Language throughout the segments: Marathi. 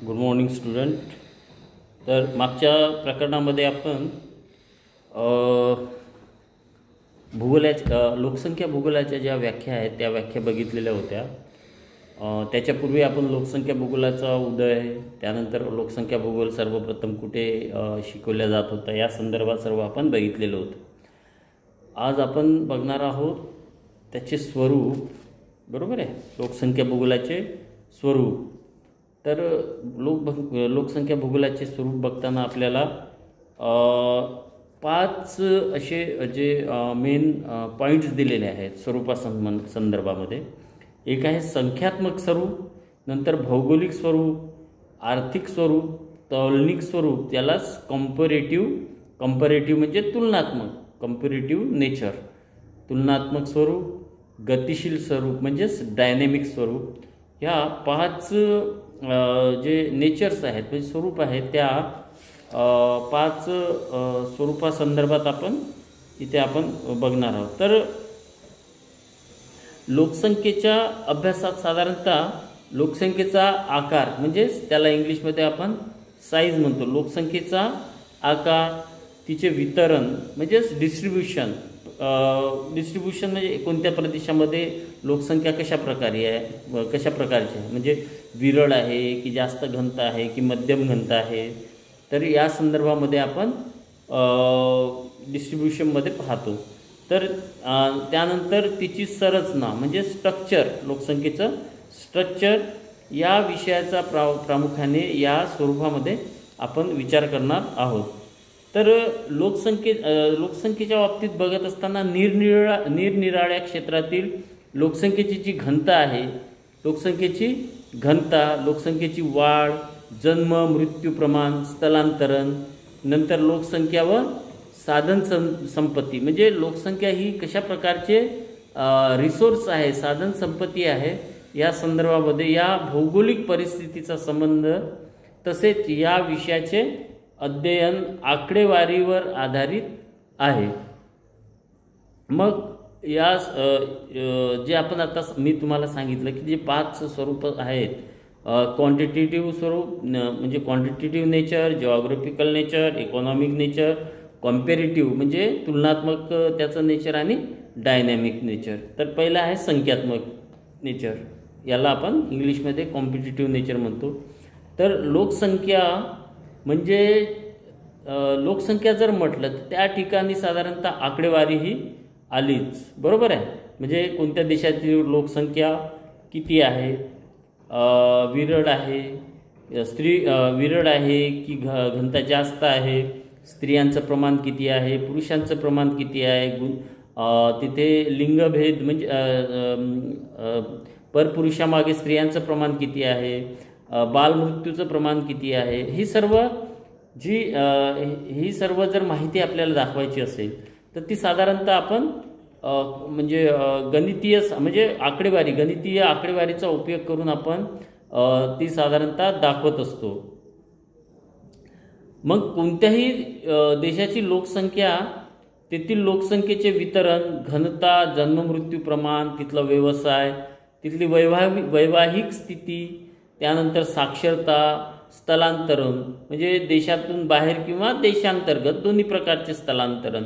Good morning student. तर मागच्या प्रकरणामध्ये आपण लोकसंख्या भूगोलाच्या ज्या व्याख्या आहेत त्या व्याख्या बघितलेल्या होत्या. त्याच्यापूर्वी आपण लोकसंख्या भूगोलाचा उदय, त्यानंतर लोकसंख्या भूगोल सर्वप्रथम कुठे शिकवल्या जात होता या संदर्भात सर्व आपण बघितलेलं होतं. आज आपण बघणार आहोत त्याचे स्वरूप. बरोबर आहे, लोकसंख्या भूगोलाचे स्वरूप. तर लोकसंख्या भूगोलाचे स्वरूप बघताना आपल्याला 5 असे जे मेन पॉईंट्स दिलेले आहेत स्वरूपासंदर्भामध्ये. एक आहे संख्यात्मक स्वरूप, नंतर भौगोलिक स्वरूप, आर्थिक स्वरूप, तौलनिक स्वरूप, त्यालाच कंपॅरेटिव्ह म्हणजे तुलनात्मक, कंपॅरेटिव्ह नेचर, तुलनात्मक स्वरूप, गतिशील स्वरूप म्हणजेच डायनॅमिक स्वरूप. ह्या 5 जे नेचर्स आहेत म्हणजे स्वरूप आहेत त्या 5 स्वरूपासंदर्भात आपण इथे बघणार आहोत. तर लोकसंख्येच्या अभ्यासात साधारणतः लोकसंख्येचा आकार म्हणजेच त्याला इंग्लिशमध्ये आपण साईज म्हणतो. लोकसंख्येचा आकार, तिचे वितरण म्हणजेच डिस्ट्रीब्युशन म्हणजे कोणत्या प्रदेशामध्ये लोकसंख्या कशा प्रकारची आहे, म्हणजे विरळ आहे की जास्त घनता आहे की मध्यम घनता आहे. तर या संदर्भामध्ये आपण डिस्ट्रीब्युशनमध्ये पाहतो. तर त्यानंतर तिची संरचना म्हणजे स्ट्रक्चर, लोकसंख्येचं स्ट्रक्चर या विषयाचा प्रामुख्याने या स्वरूपामध्ये आपण विचार करणार आहोत. तर लोकसंख्येच्या बाबतीत बघत असताना निरनिराळ्या क्षेत्रातील लोकसंख्येची जी घनता आहे, लोकसंख्येची वाढ, जन्म मृत्यू प्रमाण, स्थलांतरण, नंतर लोकसंख्या व साधन संपत्ती म्हणजे लोकसंख्या ही कशा प्रकारचे रिसोर्स आहे, साधन संपत्ती आहे, या संदर्भामध्ये या भौगोलिक परिस्थितीचा संबंध, तसेच या विषयाचे अध्ययन आकडेवारीवर आधारित आहे. मग या जे आपण आता मी तुम्हाला सांगितलं की जे 5 स्वरूप आहेत, क्वांटिटेटिव्ह स्वरूप म्हणजे quantitative nature, geographical nature, economic nature, comparative म्हणजे तुलनात्मक त्याचं नेचर, आणि डायनॅमिक नेचर. तर पहिलं आहे संख्यात्मक नेचर, याला आपण इंग्लिशमध्ये कॉम्पिटिटिव्ह नेचर म्हणतो. तर लोकसंख्या म्हणजे लोकसंख्या जर म्हटलं तर त्या ठिकाणी साधारणतः आकडेवारी ही आलीच. बरोबर आहे, म्हणजे कोणत्या देशाची लोकसंख्या किती आहे, विरळ आहे की घनता जास्त आहे, स्त्रियांचं प्रमाण किती आहे, पुरुषांचं प्रमाण किती आहे, तिथे लिंगभेद म्हणजे परपुरुषामागे स्त्रियांचं प्रमाण किती आहे, बालमृत्यूचं प्रमाण किती आहे, ही सर्व जर माहिती आपल्याला दाखवायची असेल तर ती साधारणतः आपण म्हणजे गणितीय आकडेवारीचा उपयोग करून आपण ती साधारणतः दाखवत असतो. मग कोणत्याही देशाची लोकसंख्या, तेथील लोकसंख्येचे वितरण, घनता, जन्ममृत्यू प्रमाण, तिथला व्यवसाय, तिथली वैवाहिक स्थिती, त्यानंतर साक्षरता, स्थलांतरण म्हणजे देशातून बाहेर किंवा देशांतर्गत दोन्ही प्रकारचे स्थलांतरण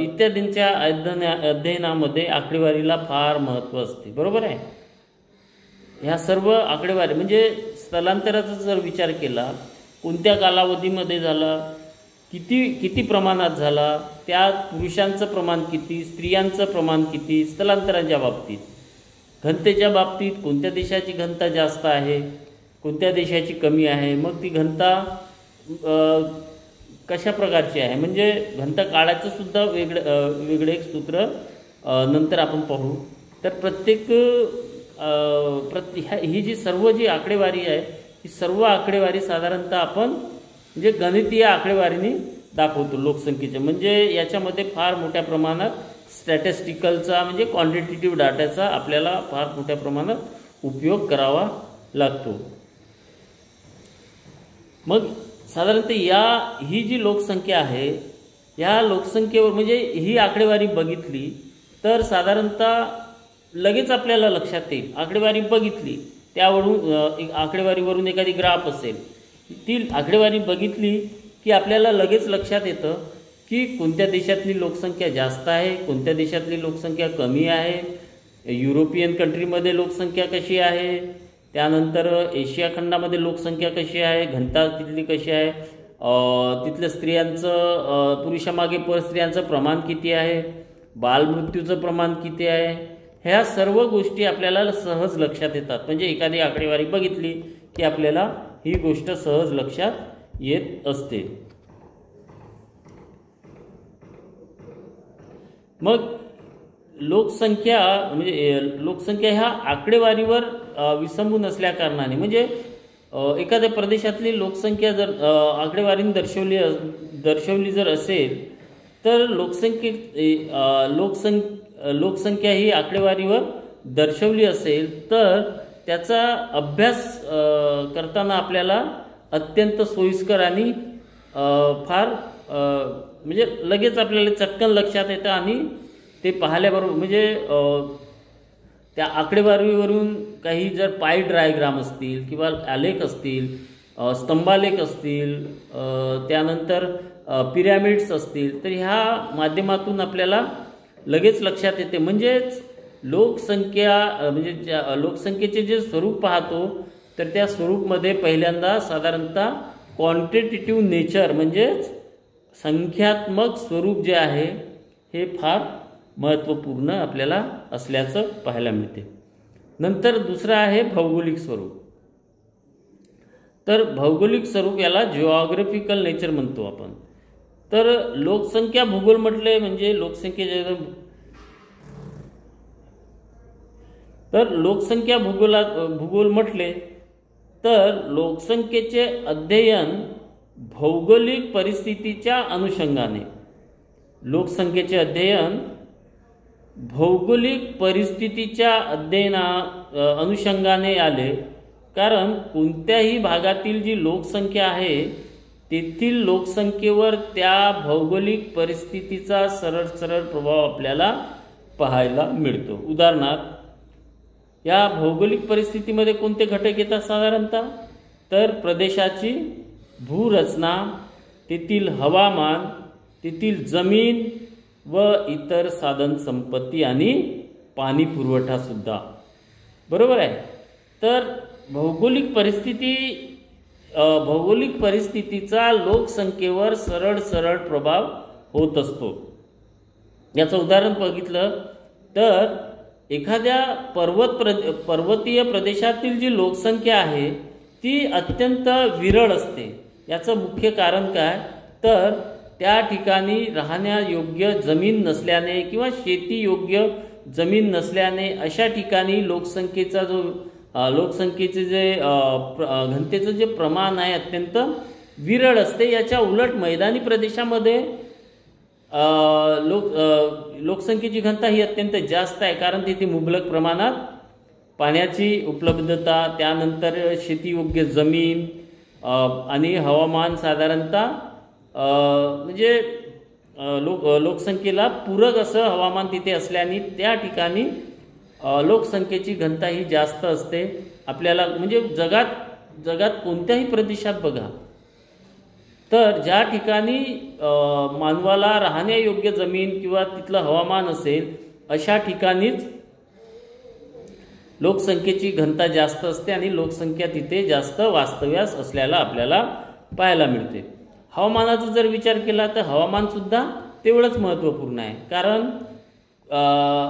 इत्यादींच्या अध्ययनामध्ये आकडेवारीला फार महत्त्व असते. बरोबर आहे, ह्या सर्व आकडेवारी म्हणजे स्थलांतराचा जर विचार केला, कोणत्या कालावधीमध्ये झाला, किती प्रमाणात झाला, त्यात पुरुषांचं प्रमाण किती, स्त्रियांचं प्रमाण किती, स्थलांतराच्या बाबतीत, घनतेच्या बाबतीत कोणत्या देशाची घनता जास्त आहे, कोणत्या देशाची कमी आहे, मग ती घनता कशा प्रकारची आहे, म्हणजे घनता काळाचं सुद्धा वेगळे एक सूत्र नंतर आपण पाहू. तर ही जी सर्व जी आकडेवारी आहे, ही सर्व आकडेवारी साधारणतः आपण म्हणजे गणितीय आकडेवारीने दाखवतो लोकसंख्येच्या. म्हणजे याच्यामध्ये फार मोठ्या प्रमाणात स्टॅटिस्टिकलचा म्हणजे क्वांटिटेटिव्ह डाटाचा आपल्याला फार मोठ्या प्रमाणात उपयोग करावा लागतो. मग साधारणतः ही जी लोकसंख्या आहे, या लोकसंख्येवर म्हणजे ही आकडेवारी बघितली तर साधारणतः लगेच आपल्याला लक्षात येईल, आकडेवारी बघितली त्यावरून एक आकडेवारीवरून एखादी ग्राफ असेल, ती आकडेवारी बघितली की आपल्याला लगेच लक्षात येतं की कोणत्या देशातली लोकसंख्या जास्त आहे, कोणत्या देशातली लोकसंख्या कमी आहे, युरोपियन कंट्रीमध्ये लोकसंख्या कशी आहे, त्यानंतर एशिया खंडामध्ये लोकसंख्या कशी आहे, घनता तिथली कशी आहे, तिथल्या स्त्रियांचं पुरुषामागे स्त्रियांचं प्रमाण किती आहे, बालमृत्यूचं प्रमाण किती आहे, ह्या सर्व गोष्टी आपल्याला सहज लक्षात येतात. म्हणजे एखादी आकडेवारी बघितली की आपल्याला ही गोष्ट सहज लक्षात येत असते. मग लोकसंख्या ह्या आकडेवारीवर विसंबून असल्या कारणाने, म्हणजे एखाद्या प्रदेशातली लोकसंख्या जर आकडेवारीने दर्शवली जर असेल तर लोकसंख्या ही आकडेवारीवर दर्शवली असेल तर त्याचा अभ्यास करताना आपल्याला अत्यंत सोयीस्कर आणि फार म्हणजे लगेच आपल्याला चटकन लक्षात येतं आणि ते पाहिल्याबरोबर म्हणजे त्या आकडेवारीवरून काही जर पाय डायग्राम असतील किंवा आलेख असतील, स्तंभालेख असतील, त्यानंतर पिरॅमिड्स असतील, तर ह्या माध्यमातून आपल्याला लगेच लक्षात येते. म्हणजेच लोकसंख्येचे जे स्वरूप पाहतो तर त्या स्वरूपमध्ये पहिल्यांदा साधारणतः क्वांटिटेटिव्ह नेचर म्हणजेच संख्यात्मक स्वरूप जे आहे हे फार महत्त्वपूर्ण आपल्याला असल्याचं पाहायला मिळते. नंतर दुसरं आहे भौगोलिक स्वरूप. तर भौगोलिक स्वरूप याला जिओग्राफिकल नेचर म्हणतो आपण. तर लोकसंख्या भूगोल म्हटले म्हणजे लोकसंख्या भूगोल म्हटले तर लोकसंख्येचे अध्ययन भौगोलिक परिस्थितीच्या अनुषंगाने, लोकसंख्येचे अध्ययन भौगोलिक परिस्थितीच्या अनुषंगाने आले. कारण कोणत्याही भागातील जी लोकसंख्या आहे तेथील लोकसंख्येवर त्या भौगोलिक परिस्थितीचा सरळ प्रभाव आपल्याला पाहायला मिळतो. उदाहरणार्थ या भौगोलिक परिस्थितीमध्ये कोणते घटक येतात साधारणतः, तर प्रदेशाची भूरचना, तेथील हवामान, तेथील जमीन व इतर साधन संपत्ती आणि पाणी पुरवठा सुद्धा. बरोबर आहे. तर भौगोलिक परिस्थितीचा लोकसंख्येवर सरळ प्रभाव होत असतो. याचं उदाहरण बघितलं तर एखाद्या पर्वतीय प्रदेशातील जी लोकसंख्या आहे ती अत्यंत विरळ असते. याचं मुख्य कारण काय, तर त्या ठिकाणी राहण्यायोग्य जमीन नसल्याने किंवा शेतीयोग्य जमीन नसल्याने अशा ठिकाणी लोकसंख्येचे जे घनतेचं जे प्रमाण आहे अत्यंत विरळ असते. याच्या उलट मैदानी प्रदेशामध्ये लोकसंख्येची घनता ही अत्यंत जास्त आहे. कारण तिथे मुबलक प्रमाणात पाण्याची उपलब्धता, त्यानंतर शेतीयोग्य जमीन आणि हवामान साधारणतः म्हणजे लोकसंख्येला पूरक असं हवामान तिथे असल्याने त्या ठिकाणी लोकसंख्येची घनता ही जास्त असते. आपल्याला म्हणजे जगात कोणत्याही प्रदेशात बघा तर ज्या ठिकाणी मानवाला राहण्यायोग्य जमीन किंवा तिथलं हवामान असेल अशा ठिकाणीच लोकसंख्येची घनता जास्त असते आणि लोकसंख्या तिथे जास्त वास्तव्यास असल्याला आपल्याला पाहायला मिळते. हवामानाचा जर विचार केला तर हवामान सुद्धा तेवढंच महत्त्वपूर्ण आहे. कारण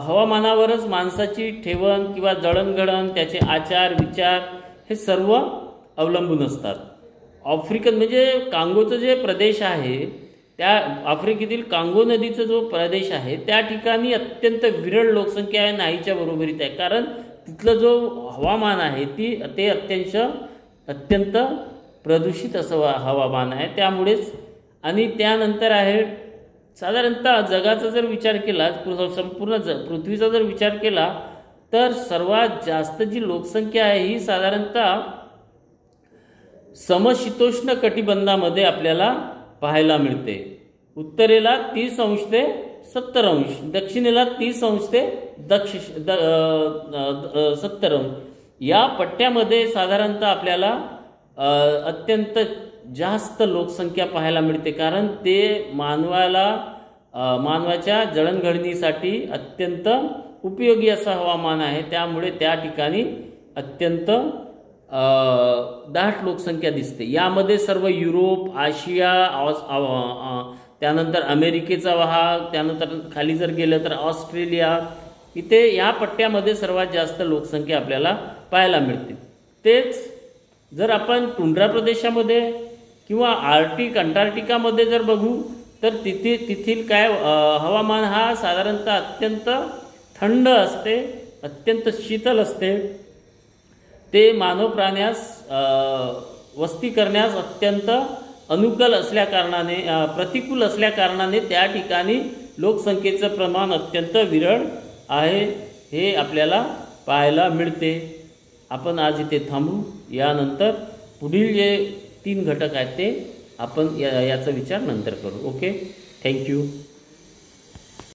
हवामानावरच माणसाची ठेवण किंवा जडणघडण, त्याचे आचार विचार हे सर्व अवलंबून असतात. आफ्रिकन म्हणजे कांगोचं जे प्रदेश आहे, त्या आफ्रिकेतील कांगो नदीचा जो प्रदेश आहे त्या ठिकाणी अत्यंत विरळ लोकसंख्या आहे, नाहीच्या बरोबरीत आहे. कारण तिथलं जो हवामान आहे ते अत्यंत प्रदूषित असं हवामान आहे. त्यामुळेच आणि त्यानंतर आहे साधारणतः जगाचा जर विचार केला, संपूर्ण पृथ्वीचा जर विचार केला तर सर्वात जास्त जी लोकसंख्या आहे ही साधारणतः समशीतोष्ण कटिबंधामध्ये आपल्याला पाहायला मिळते. उत्तरेला 30 अंश ते 70 अंश, दक्षिणेला 30 अंश ते 70 अंश या पट्ट्यामध्ये साधारणतः आपल्याला अत्यंत जास्त लोकसंख्या पाहायला मिळते, कारण ते मानवाच्या जडणघडणीसाठी अत्यंत उपयोगी असं हवामान आहे. त्यामुळे त्या ठिकाणी अत्यंत दाट लोकसंख्या दिसते. यामध्ये सर्व युरोप, आशिया, त्यानंतर अमेरिकेचा भाग, त्यानंतर खाली जर गेलं तर ऑस्ट्रेलिया, इथे या पट्ट्यामध्ये सर्वात जास्त लोकसंख्या आपल्याला पाहायला मिळते. तेच जर आपण टुंड्रा प्रदेशामध्ये किंवा आर्टिक अंटार्क्टिकामध्ये जर बघू तर तिथील काय हवामान हा साधारणतः अत्यंत थंड असते, अत्यंत शीतल असते. ते मानव प्राण्यास वस्ती करण्यास अत्यंत अनुकूल प्रतिकूल असल्या कारणाने त्या ठिकाणी लोकसंख्येचं प्रमाण अत्यंत विरळ आहे, हे आपल्याला पाहायला मिळते. आपण आज इथे थांबू. यानंतर पुढील जे 3 घटक आहेत ते आपण याचा विचार नंतर करू. Okay, thank you.